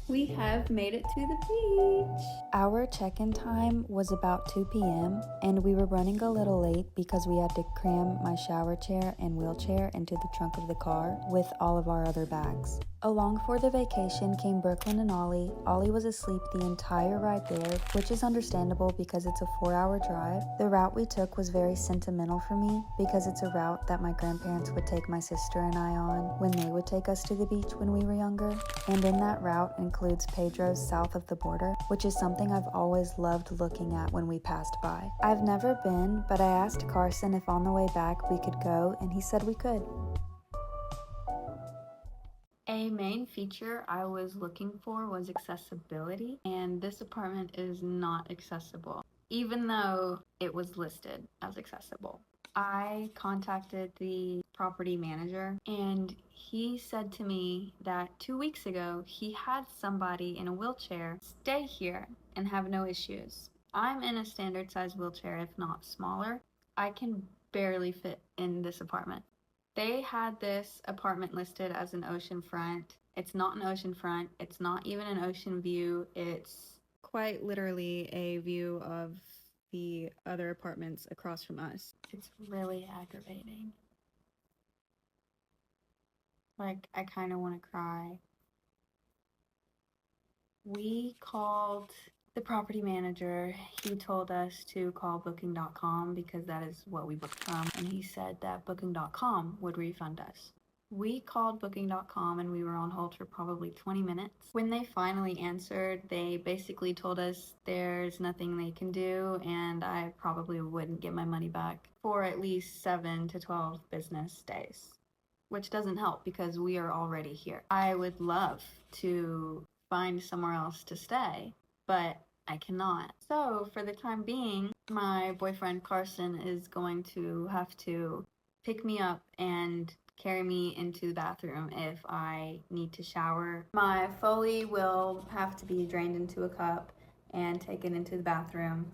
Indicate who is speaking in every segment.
Speaker 1: We have made it to the beach.
Speaker 2: Our check-in time was about 2 p.m. and we were running a little late because we had to cram my shower chair and wheelchair into the trunk of the car with all of our other bags. Along for the vacation came Brooklyn and Ollie. Ollie was asleep the entire ride there, which is understandable because it's a 4-hour drive. The route we took was very sentimental for me because it's a route that my grandparents would take my sister and I on when they would take us to the beach when we were younger. And in that route includes Pedro's south of the border, which is something I've always loved looking at when we passed by. I've never been, but I asked Carson if on the way back we could go, and he said we could.
Speaker 1: A main feature I was looking for was accessibility, and this apartment is not accessible, even though it was listed as accessible. I contacted the property manager, and he said to me that 2 weeks ago he had somebody in a wheelchair stay here and have no issues. I'm in a standard size wheelchair, if not smaller. I can barely fit in this apartment. They had this apartment listed as an oceanfront. It's not an oceanfront. It's not even an ocean view. It's quite literally a view of the other apartments across from us. It's really aggravating. Like, I kind of want to cry. We called the property manager. He told us to call booking.com because that is what we booked from, and he said that booking.com would refund us. We called booking.com and we were on hold for probably 20 minutes. When they finally answered, they basically told us there's nothing they can do and I probably wouldn't get my money back for at least 7 to 12 business days, which doesn't help because we are already here. I would love to find somewhere else to stay, but I cannot. So for the time being, my boyfriend Carson is going to have to pick me up and carry me into the bathroom if I need to shower. My Foley will have to be drained into a cup and taken into the bathroom.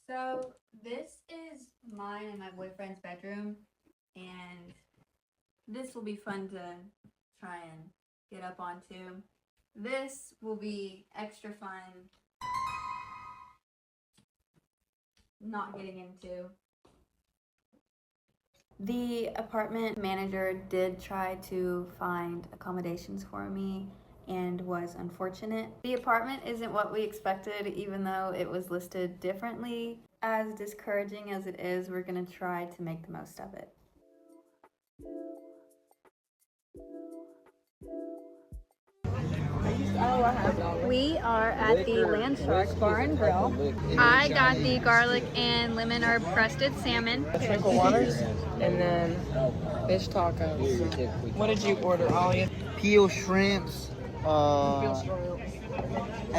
Speaker 1: So this is mine and my boyfriend's bedroom, and this will be fun to try and get up onto. This will be extra fun not getting into. The apartment manager did try to find accommodations for me and was unfortunate. The apartment isn't what we expected, even though it was listed differently. As discouraging as it is, we're gonna try to make the most of it. We are at the LandShark Bar Grill. I got the garlic and lemon herb crusted salmon.
Speaker 3: Twinkle waters, and then fish tacos. What did you order, Ollie?
Speaker 4: Peel shrimps, and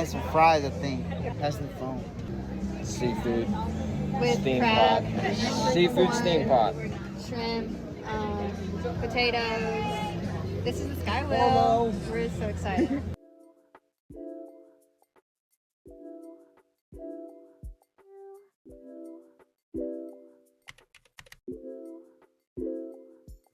Speaker 4: some fries, I think. That's the phone.
Speaker 5: Seafood.
Speaker 1: With
Speaker 5: steam
Speaker 1: crab,
Speaker 5: pot. Seafood steam pot.
Speaker 1: shrimp, potatoes. This is the Sky Wheel. We're so excited.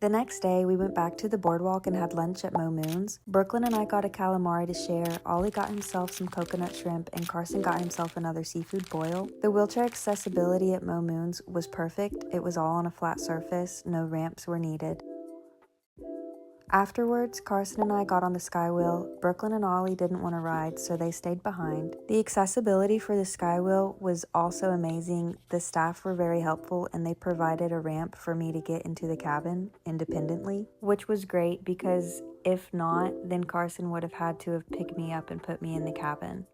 Speaker 2: The next day, we went back to the boardwalk and had lunch at Moe Moons. Brooklyn and I got a calamari to share, Ollie got himself some coconut shrimp, and Carson got himself another seafood boil. The wheelchair accessibility at Moe Moons was perfect. It was all on a flat surface, no ramps were needed. Afterwards, Carson and I got on the Skywheel. Brooklyn and Ollie didn't want to ride, so they stayed behind. The accessibility for the Skywheel was also amazing. The staff were very helpful and they provided a ramp for me to get into the cabin independently, which was great because if not, then Carson would have had to have picked me up and put me in the cabin.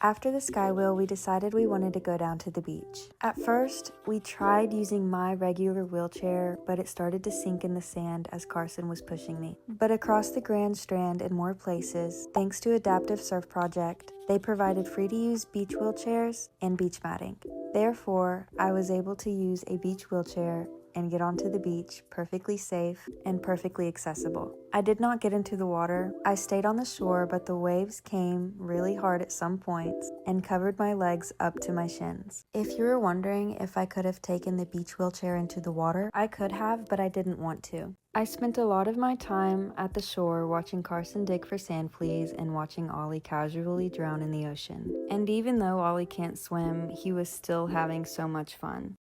Speaker 2: After the Skywheel, we decided we wanted to go down to the beach. At first, we tried using my regular wheelchair, but it started to sink in the sand as Carson was pushing me. But across the Grand Strand and more places, thanks to Adaptive Surf Project, They provided free-to-use beach wheelchairs and beach matting. Therefore, I was able to use a beach wheelchair and get onto the beach perfectly safe and perfectly accessible. I did not get into the water. I stayed on the shore, but the waves came really hard at some points and covered my legs up to my shins. If you were wondering if I could have taken the beach wheelchair into the water, I could have, but I didn't want to. I spent a lot of my time at the shore watching Carson dig for sand fleas and watching Ollie casually drown in the ocean. And even though Ollie can't swim, he was still having so much fun.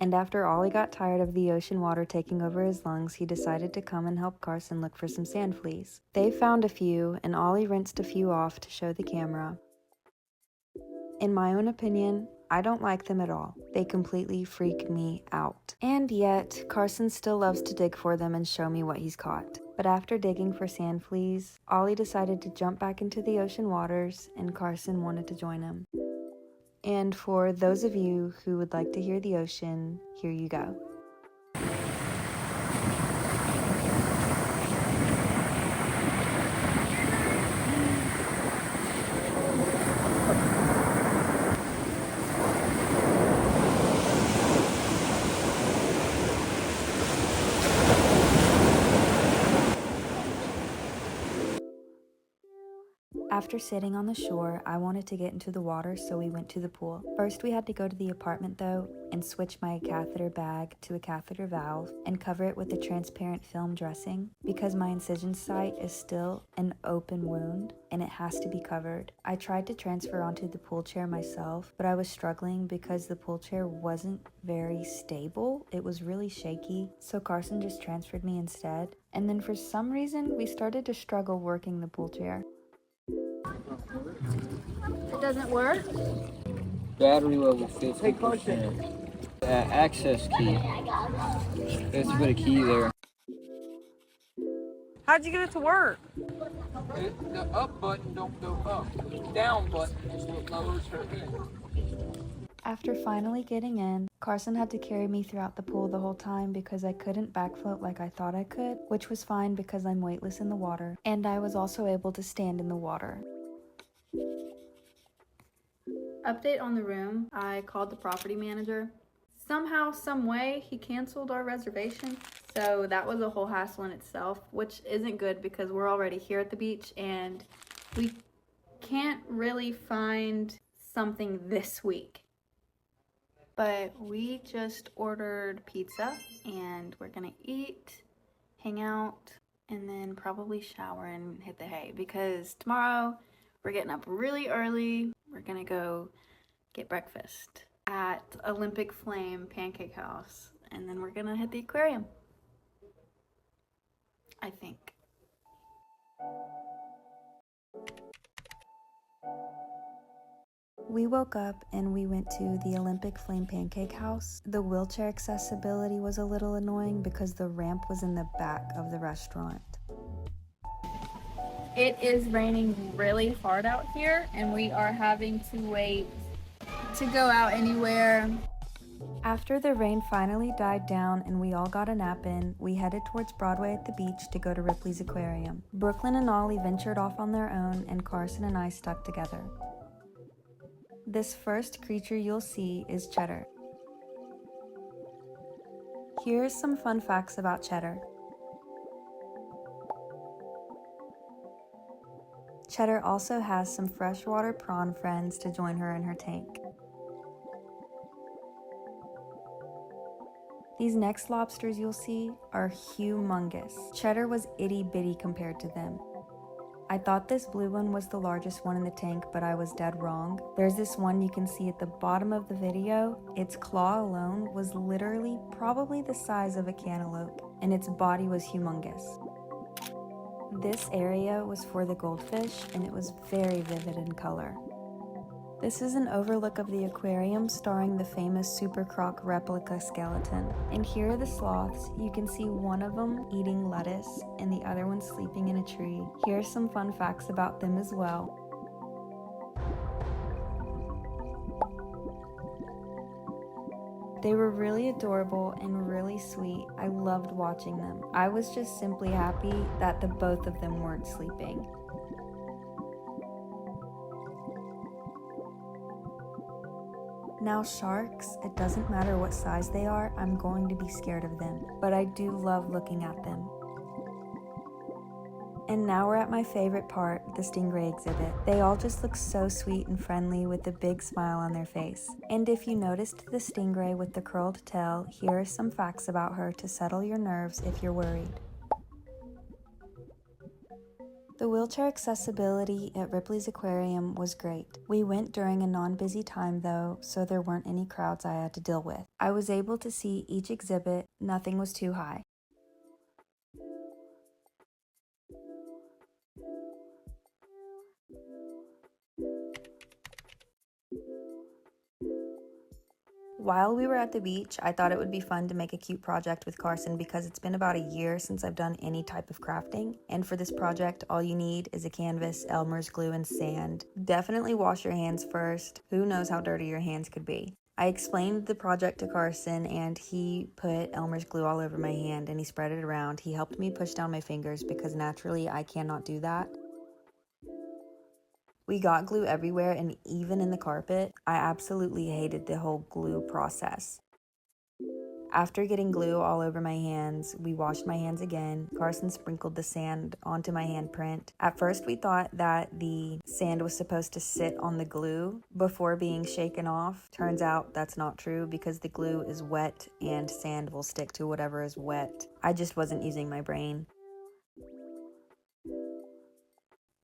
Speaker 2: And after Ollie got tired of the ocean water taking over his lungs, he decided to come and help Carson look for some sand fleas. They found a few, and Ollie rinsed a few off to show the camera. In my own opinion, I don't like them at all. They completely freak me out. And yet, Carson still loves to dig for them and show me what he's caught. But after digging for sand fleas, Ollie decided to jump back into the ocean waters, and Carson wanted to join him. And for those of you who would like to hear the ocean, here you go. After sitting on the shore, I wanted to get into the water, so we went to the pool. First, we had to go to the apartment though and switch my catheter bag to a catheter valve and cover it with a transparent film dressing because my incision site is still an open wound and it has to be covered. I tried to transfer onto the pool chair myself, but I was struggling because the pool chair wasn't very stable. It was really shaky, so Carson just transferred me instead. And then for some reason, we started to struggle working the pool chair.
Speaker 1: It doesn't work?
Speaker 5: Battery level 50%. Access key. There's a bit of key there.
Speaker 3: How'd you get it to work?
Speaker 6: The up button don't go up. Down button is what lowers her end.
Speaker 2: After finally getting in, Carson had to carry me throughout the pool the whole time because I couldn't backfloat like I thought I could, which was fine because I'm weightless in the water, and I was also able to stand in the water.
Speaker 1: Update on the room. I called the property manager. Somehow, some way, he canceled our reservation. So that was a whole hassle in itself, which isn't good because we're already here at the beach and we can't really find something this week. But we just ordered pizza and we're gonna eat, hang out, and then probably shower and hit the hay because tomorrow we're getting up really early. We're gonna go get breakfast at Olympic Flame Pancake House, and then we're gonna hit the aquarium, I think.
Speaker 2: We woke up and we went to the Olympic Flame Pancake House. The wheelchair accessibility was a little annoying because the ramp was in the back of the restaurant.
Speaker 1: It is raining really hard out here, and we are having to wait to go out anywhere.
Speaker 2: After the rain finally died down and we all got a nap in, we headed towards Broadway at the beach to go to Ripley's Aquarium. Brooklyn and Ollie ventured off on their own, and Carson and I stuck together. This first creature you'll see is Cheddar. Here's some fun facts about Cheddar. Cheddar also has some freshwater prawn friends to join her in her tank. These next lobsters you'll see are humongous. Cheddar was itty bitty compared to them. I thought this blue one was the largest one in the tank, but I was dead wrong. There's this one you can see at the bottom of the video. Its claw alone was literally probably the size of a cantaloupe, and its body was humongous. This area was for the goldfish, and it was very vivid in color. This is an overlook of the aquarium starring the famous Super Croc replica skeleton. And here are the sloths. You can see one of them eating lettuce and the other one sleeping in a tree. Here are some fun facts about them as well. They were really adorable and really sweet. I loved watching them. I was just simply happy that the both of them weren't sleeping. Now sharks, it doesn't matter what size they are, I'm going to be scared of them, but I do love looking at them. And now we're at my favorite part, the stingray exhibit. They all just look so sweet and friendly with a big smile on their face. And if you noticed the stingray with the curled tail, here are some facts about her to settle your nerves if you're worried. The wheelchair accessibility at Ripley's Aquarium was great. We went during a non-busy time though, so there weren't any crowds I had to deal with. I was able to see each exhibit, nothing was too high. While we were at the beach, I thought it would be fun to make a cute project with Carson because it's been about a year since I've done any type of crafting. And for this project, all you need is a canvas, Elmer's glue, and sand. Definitely wash your hands first. Who knows how dirty your hands could be. I explained the project to Carson and he put Elmer's glue all over my hand and he spread it around. He helped me push down my fingers because naturally I cannot do that. We got glue everywhere and even in the carpet. I absolutely hated the whole glue process. After getting glue all over my hands, we washed my hands again. Carson sprinkled the sand onto my handprint. At first we thought that the sand was supposed to sit on the glue before being shaken off. Turns out that's not true because the glue is wet and sand will stick to whatever is wet. I just wasn't using my brain.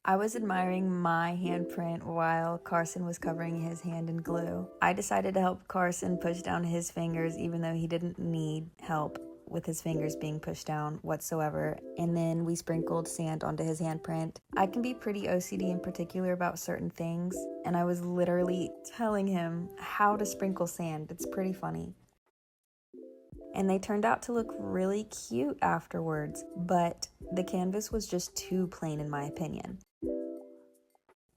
Speaker 2: I was admiring my handprint while Carson was covering his hand in glue. I decided to help Carson push down his fingers even though he didn't need help with his fingers being pushed down whatsoever. And then we sprinkled sand onto his handprint. I can be pretty OCD and particular about certain things, and I was literally telling him how to sprinkle sand. It's pretty funny. And they turned out to look really cute afterwards, but the canvas was just too plain in my opinion.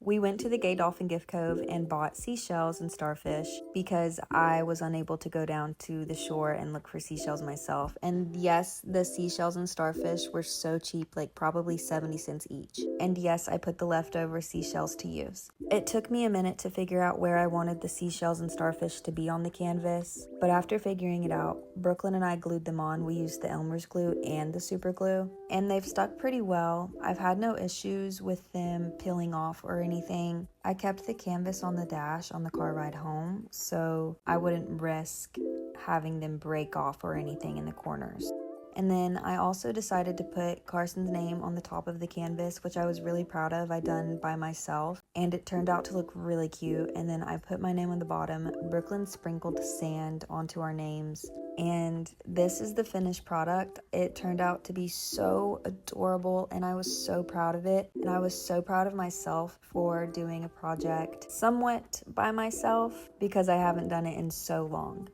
Speaker 2: We went to the Gay Dolphin Gift Cove and bought seashells and starfish because I was unable to go down to the shore and look for seashells myself. And yes, the seashells and starfish were so cheap, like probably 70 cents each. And yes, I put the leftover seashells to use. It took me a minute to figure out where I wanted the seashells and starfish to be on the canvas, but after figuring it out, Brooklyn and I glued them on. We used the Elmer's glue and the super glue, and they've stuck pretty well. I've had no issues with them peeling off or anything. I kept the canvas on the dash on the car ride home, so I wouldn't risk having them break off or anything in the corners. And then I also decided to put Carson's name on the top of the canvas, which I was really proud of. I done by myself, and it turned out to look really cute. And then I put my name on the bottom. Brooklyn sprinkled sand onto our names, and this is the finished product. It turned out to be so adorable, and I was so proud of it. And I was so proud of myself for doing a project somewhat by myself because I haven't done it in so long.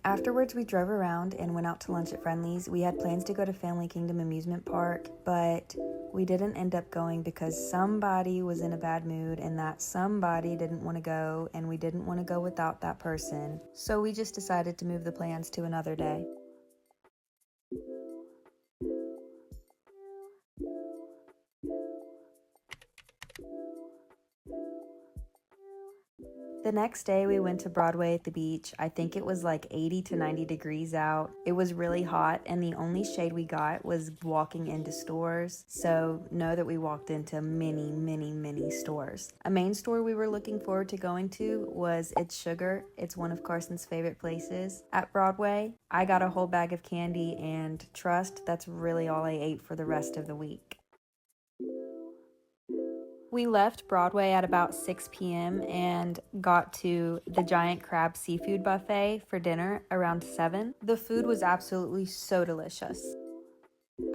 Speaker 2: Afterwards, we drove around and went out to lunch at Friendly's. We had plans to go to Family Kingdom Amusement Park, but we didn't end up going because somebody was in a bad mood and that somebody didn't want to go, and we didn't want to go without that person. So we just decided to move the plans to another day. The next day we went to Broadway at the beach. I think it was like 80 to 90 degrees out. It was really hot and the only shade we got was walking into stores. So know that we walked into many stores. A main store we were looking forward to going to was It's Sugar. It's one of Carson's favorite places at Broadway. I got a whole bag of candy and trust, that's really all I ate for the rest of the week. We left Broadway at about 6 p.m. and got to the Giant Crab Seafood Buffet for dinner around 7. The food was absolutely so delicious.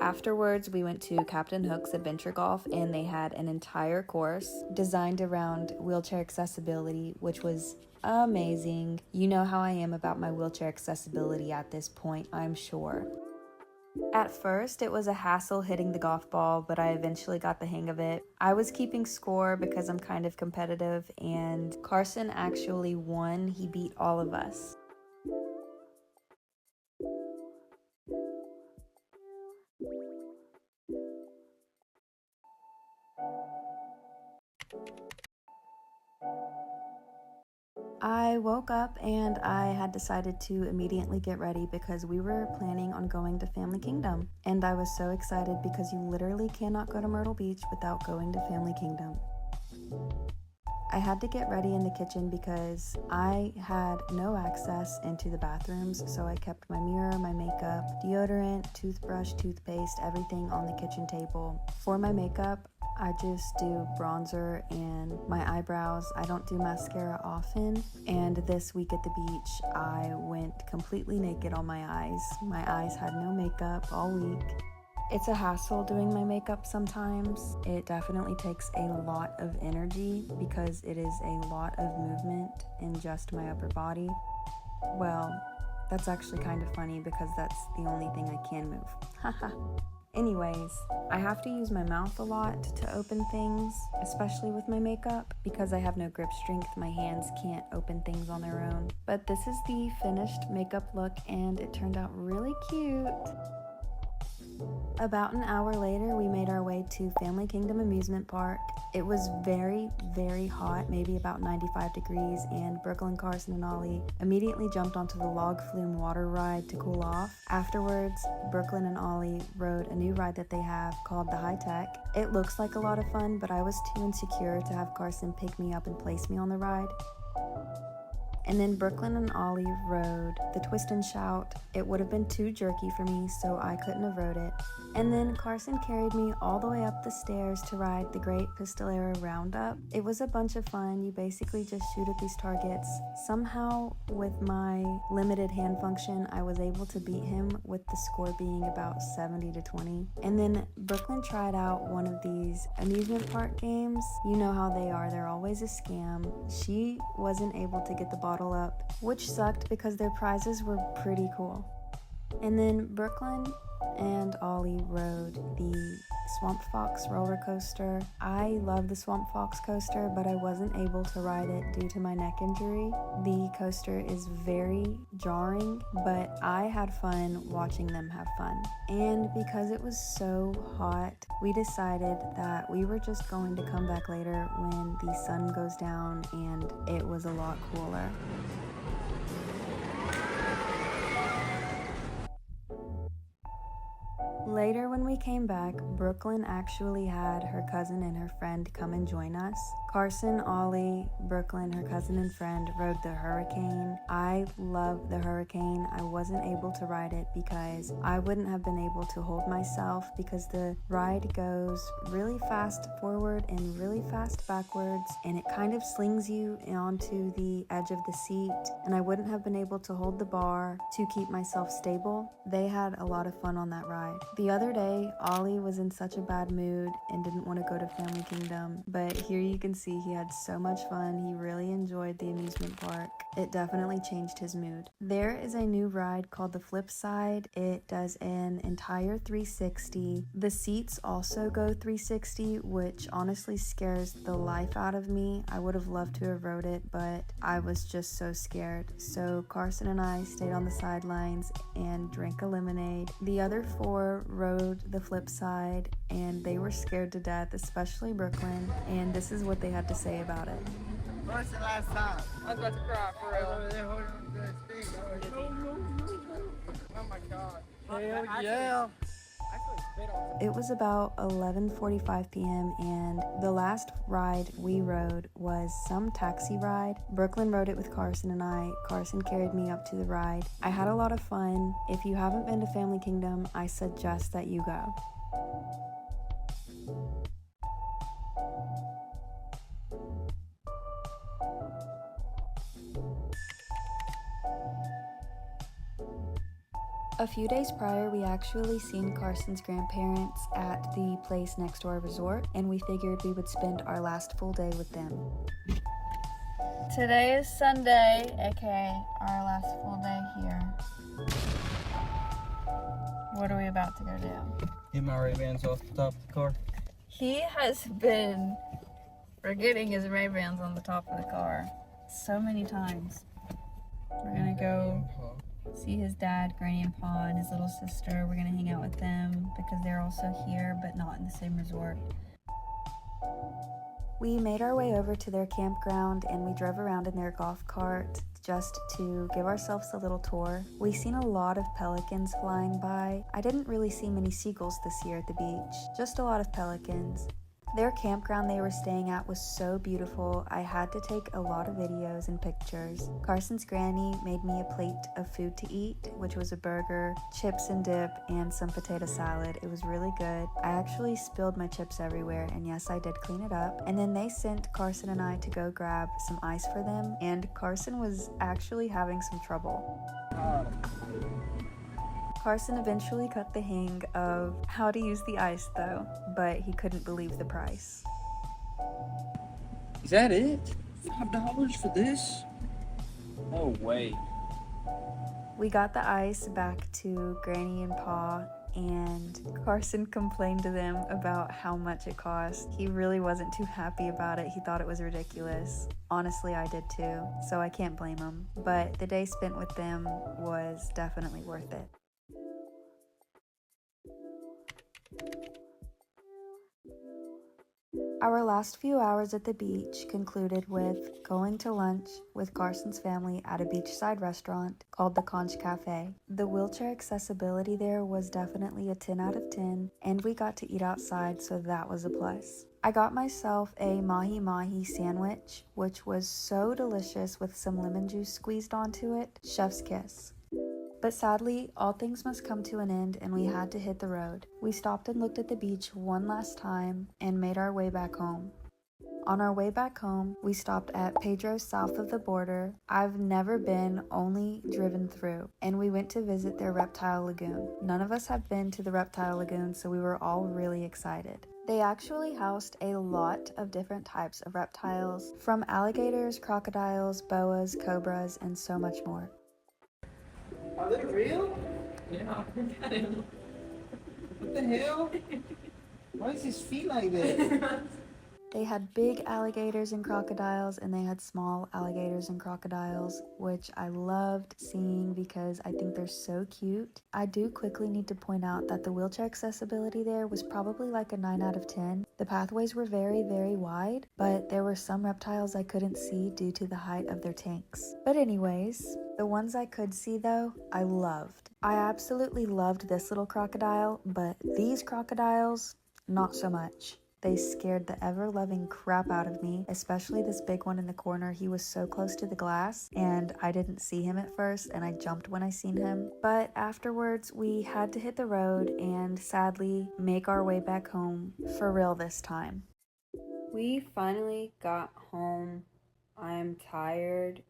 Speaker 2: Afterwards, we went to Captain Hook's Adventure Golf and they had an entire course designed around wheelchair accessibility, which was amazing. You know how I am about my wheelchair accessibility at this point, I'm sure. At first, it was a hassle hitting the golf ball, but I eventually got the hang of it. I was keeping score because I'm kind of competitive, and Carson actually won. He beat all of us. I woke up and I had decided to immediately get ready because we were planning on going to Family Kingdom. And I was so excited because you literally cannot go to Myrtle Beach without going to Family Kingdom. I had to get ready in the kitchen because I had no access into the bathrooms, so I kept my mirror, my makeup, deodorant, toothbrush, toothpaste, everything on the kitchen table. For my makeup, I just do bronzer and my eyebrows. I don't do mascara often, and this week at the beach, I went completely naked on my eyes. My eyes had no makeup all week. It's a hassle doing my makeup sometimes. It definitely takes a lot of energy because it is a lot of movement in just my upper body. Well, that's actually kind of funny because that's the only thing I can move. Haha. Anyways, I have to use my mouth a lot to open things, especially with my makeup, because I have no grip strength. My hands can't open things on their own. But this is the finished makeup look and it turned out really cute. About an hour later, we made our way to Family Kingdom Amusement Park. It was very, very hot, maybe about 95 degrees, and Brooklyn, Carson, and Ollie immediately jumped onto the log flume water ride to cool off. Afterwards, Brooklyn and Ollie rode a new ride that they have called the High Tech. It looks like a lot of fun, but I was too insecure to have Carson pick me up and place me on the ride. And then Brooklyn and Ollie rode the Twist and Shout. It would have been too jerky for me, so I couldn't have rode it. And then Carson carried me all the way up the stairs to ride the Great Pistolero Roundup. It was a bunch of fun. You basically just shoot at these targets. Somehow, with my limited hand function, I was able to beat him with the score being about 70-20. And then Brooklyn tried out one of these amusement park games. You know how they are. They're always a scam. She wasn't able to get the bottle up, which sucked because their prizes were pretty cool. And then Brooklyn and Ollie rode the Swamp Fox roller coaster. I love the Swamp Fox coaster, but I wasn't able to ride it due to my neck injury. The coaster is very jarring, but I had fun watching them have fun. And because it was so hot, we decided that we were just going to come back later when the sun goes down and it was a lot cooler. Later when we came back, Brooklyn actually had her cousin and her friend come and join us. Carson, Ollie, Brooklyn, her cousin and friend rode the Hurricane. I love the Hurricane. I wasn't able to ride it because I wouldn't have been able to hold myself because the ride goes really fast forward and really fast backwards, and it kind of slings you onto the edge of the seat, and I wouldn't have been able to hold the bar to keep myself stable. They had a lot of fun on that ride. The other day, Ollie was in such a bad mood and didn't want to go to Family Kingdom, but here you can see he had so much fun. He really enjoyed the amusement park. It definitely changed his mood. There is a new ride called the Flip Side. It does an entire 360. The seats also go 360, which honestly scares the life out of me. I would have loved to have rode it, but I was just so scared. So Carson and I stayed on the sidelines and drank a lemonade. The other four rode the Flip Side and they were scared to death, especially Brooklyn, and this is what they had to say about it.
Speaker 4: What's the last time?
Speaker 6: I was about to cry for real. Oh my god.
Speaker 4: Hell yeah.
Speaker 2: It was about 11:45 p.m. and the last ride we rode was some taxi ride. Brooklyn rode it with Carson and I. Carson carried me up to the ride. I had a lot of fun. If you haven't been to Family Kingdom, I suggest that you go. A few days prior, we actually seen Carson's grandparents at the place next to our resort, and we figured we would spend our last full day with them.
Speaker 1: Today is Sunday, aka our last full day here. What are we about to go do?
Speaker 5: Get my Ray-Bans off the top of the car.
Speaker 1: He has been forgetting his Ray-Bans on the top of the car so many times. We're gonna go see his dad, Granny and Pa, and his little sister. We're gonna hang out with them because they're also here but not in the same resort.
Speaker 2: We made our way over to their campground and we drove around in their golf cart just to give ourselves a little tour. We seen a lot of pelicans flying by. I didn't really see many seagulls this year at the beach, just a lot of pelicans. Their campground they were staying at was so beautiful, I had to take a lot of videos and pictures. Carson's granny made me a plate of food to eat, which was a burger, chips and dip, and some potato salad. It was really good. I actually spilled my chips everywhere, and yes, I did clean it up. And then they sent Carson and I to go grab some ice for them, and Carson was actually having some trouble. Carson eventually cut the hang of how to use the ice though, but he couldn't believe the price.
Speaker 5: Is that it? $5 for this? No way.
Speaker 2: We got the ice back to Granny and Pa, and Carson complained to them about how much it cost. He really wasn't too happy about it. He thought it was ridiculous. Honestly, I did too, so I can't blame him. But the day spent with them was definitely worth it. Our last few hours at the beach concluded with going to lunch with Carson's family at a beachside restaurant called the Conch Cafe. The wheelchair accessibility there was definitely a 10 out of 10, and we got to eat outside, so that was a plus. I got myself a mahi mahi sandwich, which was so delicious with some lemon juice squeezed onto it. Chef's kiss. But sadly, all things must come to an end and we had to hit the road. We stopped and looked at the beach one last time and made our way back home. On our way back home, we stopped at Pedro's south of the border. I've never been, only driven through, and we went to visit their reptile lagoon. None of us have been to the reptile lagoon, so we were all really excited. They actually housed a lot of different types of reptiles, from alligators, crocodiles, boas, cobras, and so much more.
Speaker 4: Are they real?
Speaker 6: Yeah.
Speaker 4: What the hell? Why does his feet like that?
Speaker 2: They had big alligators and crocodiles, and they had small alligators and crocodiles, which I loved seeing because I think they're so cute. I do quickly need to point out that the wheelchair accessibility there was probably like a 9 out of 10. The pathways were very, very wide, but there were some reptiles I couldn't see due to the height of their tanks. But anyways, the ones I could see though, I loved. I absolutely loved this little crocodile, but these crocodiles, not so much. They scared the ever-loving crap out of me, especially this big one in the corner. He was so close to the glass, and I didn't see him at first, and I jumped when I seen him. But afterwards, we had to hit the road and sadly make our way back home, for real this time.
Speaker 1: We finally got home. I'm tired.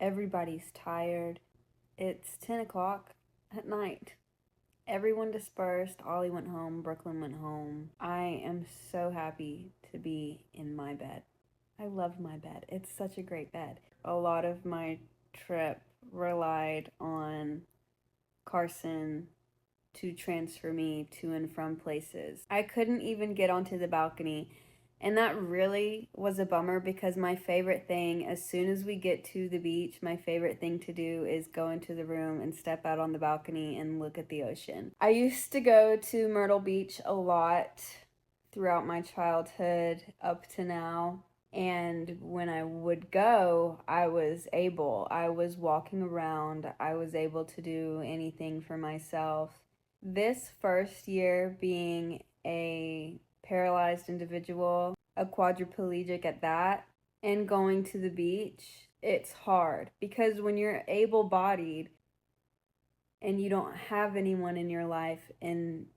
Speaker 1: Everybody's tired. It's 10 o'clock at night. Everyone dispersed. Ollie went home. Brooklyn went home. I am so happy to be in my bed. I love my bed. It's such a great bed. A lot of my trip relied on Carson to transfer me to and from places. I couldn't even get onto the balcony. And that really was a bummer because my favorite thing, as soon as we get to the beach, my favorite thing to do is go into the room and step out on the balcony and look at the ocean. I used to go to Myrtle Beach a lot throughout my childhood up to now. And when I would go, I was walking around, I was able to do anything for myself. This first year being a paralyzed individual, a quadriplegic at that, and going to the beach, it's hard because when you're able-bodied and you don't have anyone in your life in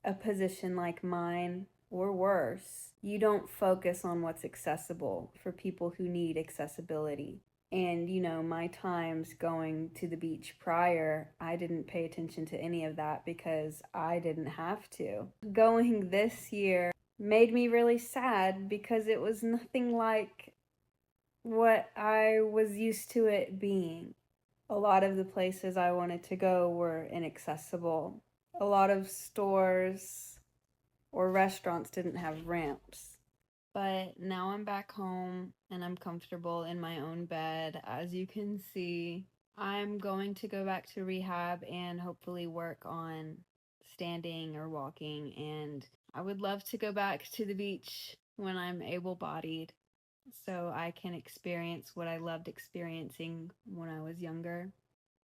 Speaker 1: a position like mine or worse, you don't focus on what's accessible for people who need accessibility. And, you know, my times going to the beach prior, I didn't pay attention to any of that because I didn't have to. Going this year made me really sad because it was nothing like what I was used to it being. A lot of the places I wanted to go were inaccessible. A lot of stores or restaurants didn't have ramps. But now I'm back home and I'm comfortable in my own bed. As you can see, I'm going to go back to rehab and hopefully work on standing or walking. And I would love to go back to the beach when I'm able-bodied so I can experience what I loved experiencing when I was younger.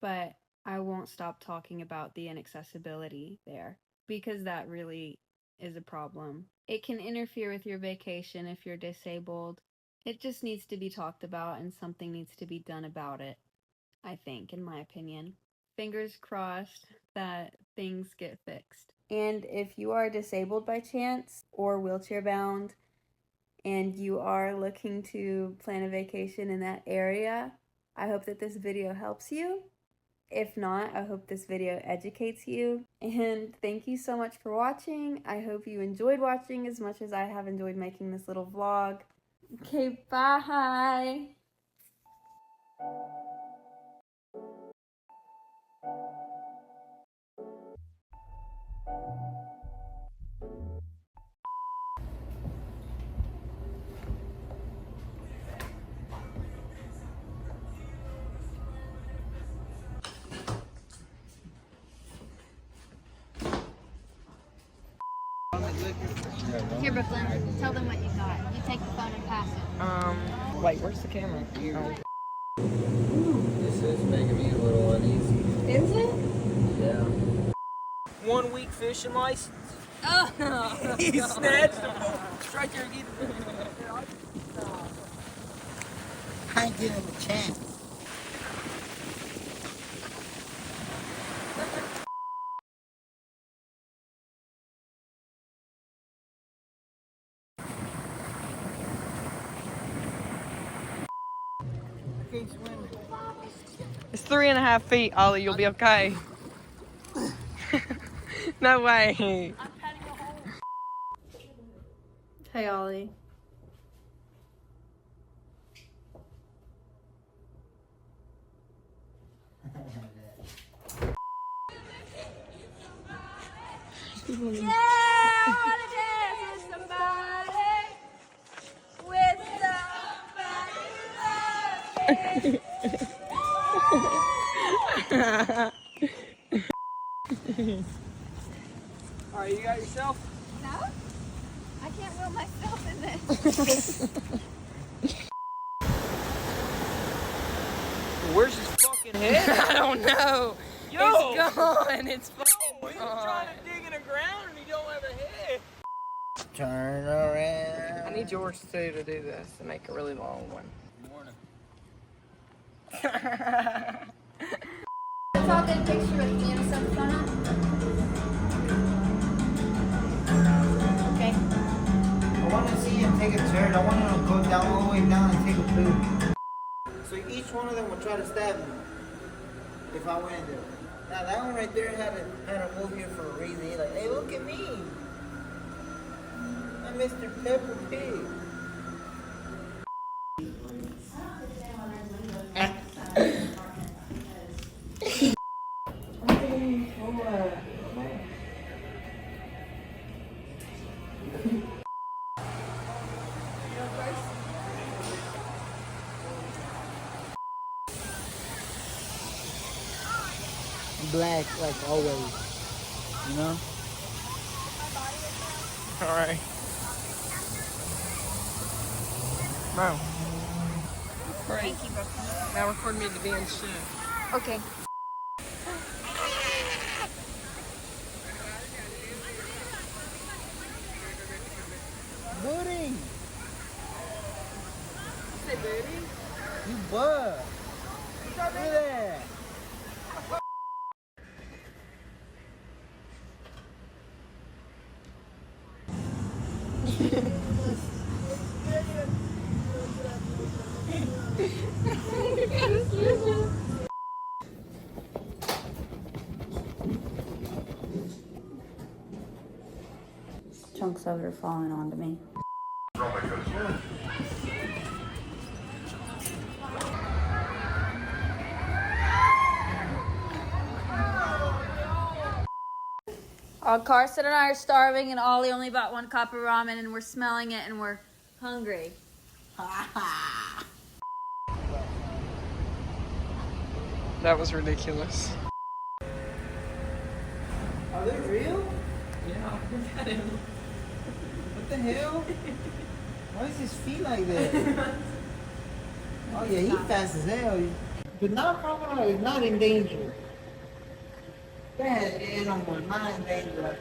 Speaker 1: But I won't stop talking about the inaccessibility there because that really is a problem. It can interfere with your vacation if you're disabled. It just needs to be talked about and something needs to be done about it, I think, in my opinion. Fingers crossed that things get fixed. And if you are disabled by chance or wheelchair bound and you are looking to plan a vacation in that area, I hope that this video helps you. If not, I hope this video educates you. And thank you so much for watching. I hope you enjoyed watching as much as I have enjoyed making this little vlog. Okay, bye!
Speaker 7: Here, Brooklyn, tell them what you got. You take the phone and pass it.
Speaker 3: Wait, where's the camera? Oh.
Speaker 5: This is making me a little uneasy.
Speaker 1: Is it?
Speaker 5: Yeah.
Speaker 6: 1 week fishing license.
Speaker 7: Oh,
Speaker 6: He snatched the boat. Strike there again.
Speaker 4: I ain't giving him a chance. I can't swim.
Speaker 3: It's 3.5 feet, Ollie. You'll be okay. No way.
Speaker 1: Hey, Ollie.
Speaker 6: Alright, you got yourself?
Speaker 7: no? I can't wheel myself in this.
Speaker 6: Where's his fucking head?
Speaker 3: I don't know.
Speaker 6: Yo!
Speaker 3: It's gone. It's
Speaker 6: Yo,
Speaker 3: fucking
Speaker 6: he's
Speaker 3: gone.
Speaker 6: trying to dig in the ground and he don't have a head.
Speaker 4: Turn around.
Speaker 3: I need yours too to do this and make a really long one.
Speaker 6: Morning.
Speaker 7: Let's all get a picture with me and some fun up. Okay.
Speaker 4: I want to see him take a turn. I want him to go down all the way down and take a poop. So each one of them will try to stab me if I went in there. Now that one right there had to move here for a reason. He's like, hey, look at me. I'm Mr. Pepper Pig. Black, like always. You know?
Speaker 3: Alright. Bro.
Speaker 7: Thank you, Brooklyn.
Speaker 3: Now record me to be in shit.
Speaker 7: Okay.
Speaker 4: Booty! Hey, baby. You bug. Look at that.
Speaker 1: Chunks of it are falling onto me. Carson and I are starving, and Ollie only bought 1 cup of ramen, and we're smelling it, and we're hungry.
Speaker 3: That was ridiculous.
Speaker 4: Are they real?
Speaker 3: Yeah, look at him.
Speaker 4: What the hell? Why is his feet like that? Oh yeah, he fast as hell. But now crocodile is not in danger. That animal not in danger.